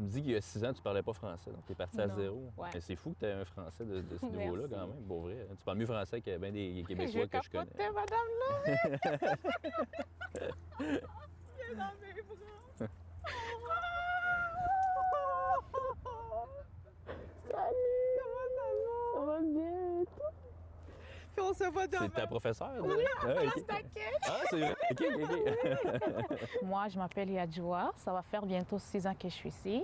Tu me dis qu'il y a 6 ans, tu parlais pas français, donc tu es parti à Non. zéro. Ouais. Mais c'est fou que tu aies un français de ce niveau-là, Merci. quand même, pour vrai. Tu parles mieux français que bien des Je Québécois que je connais. capotais, madame là. Viens dans mes bras. Salut, comment ça va? Ça va bien, toi? Puis on se voit demain. C'est ta professeure? Oui, Ah, en ok. classe d'accueil. Ah, c'est vrai? OK. Moi, je m'appelle Yadjoua. Ça va faire bientôt 6 ans que je suis ici.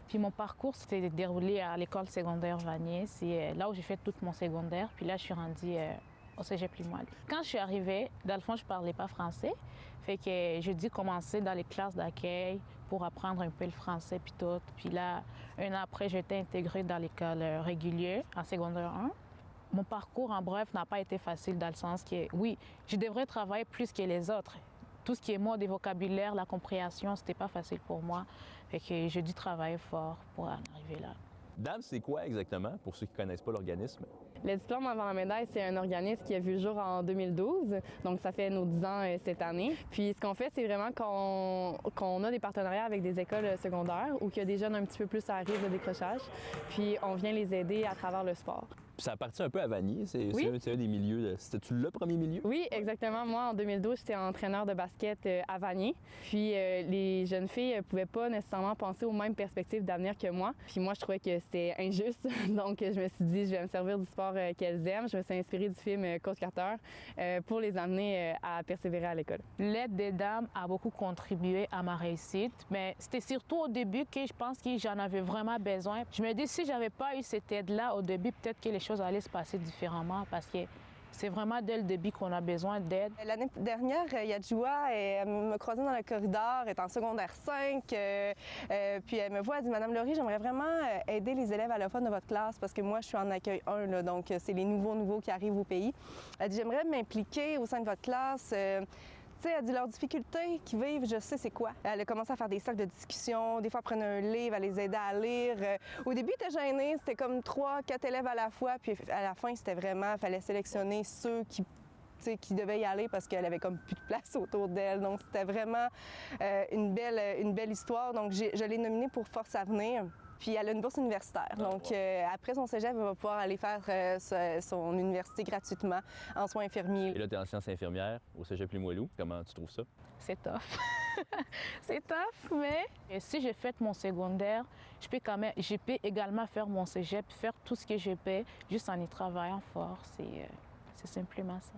Puis mon parcours s'était déroulé à l'école secondaire Vanier. C'est là où j'ai fait tout mon secondaire. Puis là, je suis rendue au cégep Limoilou. Quand je suis arrivée, dans le fond, je ne parlais pas français. Fait que j'ai dû commencer dans les classes d'accueil pour apprendre un peu le français puis tout. Puis là, un an après, j'ai été intégrée dans l'école régulière en secondaire 1. Mon parcours, en bref, n'a pas été facile dans le sens que, oui, je devrais travailler plus que les autres. Tout ce qui est mot des vocabulaire, la compréhension, c'était pas facile pour moi. Fait que j'ai dû travailler fort pour en arriver là. DAM, c'est quoi exactement, pour ceux qui ne connaissent pas l'organisme? Le diplôme avant la médaille, c'est un organisme qui a vu le jour en 2012, donc ça fait nos 10 ans cette année. Puis ce qu'on fait, c'est vraiment qu'on a des partenariats avec des écoles secondaires ou qu'il y a des jeunes un petit peu plus à risque de décrochage, puis on vient les aider à travers le sport. Puis ça appartient un peu à Vanier, Oui. c'est un des milieux. C'était-tu le premier milieu? Oui, exactement. Moi, en 2012, j'étais entraîneur de basket à Vanier. Puis les jeunes filles ne pouvaient pas nécessairement penser aux mêmes perspectives d'avenir que moi. Puis moi, je trouvais que c'était injuste. Donc, je me suis dit, je vais me servir du sport qu'elles aiment. Je me suis inspirée du film Coach Carter pour les amener à persévérer à l'école. L'aide des dames a beaucoup contribué à ma réussite, mais c'était surtout au début que je pense que j'en avais vraiment besoin. Je me dis, si j'avais pas eu cette aide-là au début, peut-être que les choses allaient se passer différemment parce que c'est vraiment dès le début qu'on a besoin d'aide. L'année dernière, Yadjoua, elle me croisait dans le corridor, elle est en secondaire 5, puis elle me voit, elle dit « Madame Laurie, j'aimerais vraiment aider les élèves allophones de votre classe parce que moi, je suis en accueil 1, là, donc c'est les nouveaux qui arrivent au pays. » Elle dit « J'aimerais m'impliquer au sein de votre classe. » Tu sais, elle dit leurs difficultés qu'ils vivent, je sais c'est quoi. Elle a commencé à faire des cercles de discussion, des fois elle prenait un livre, elle les aidait à lire. Au début, elle était gênée, c'était comme 3-4 élèves à la fois, puis à la fin, c'était vraiment, il fallait sélectionner ceux qui devaient y aller parce qu'elle avait comme plus de place autour d'elle. Donc, c'était vraiment une belle histoire. Donc, je l'ai nominée pour Force à venir. Puis elle a une bourse universitaire. Donc, après son cégep, elle va pouvoir aller faire son université gratuitement en soins infirmiers. Et là, tu es en sciences infirmières au cégep Limoilou. Comment tu trouves ça? C'est tough. C'est tough, mais si j'ai fait mon secondaire, je peux également faire mon cégep, faire tout ce que je peux, juste en y travaillant fort. C'est simplement ça.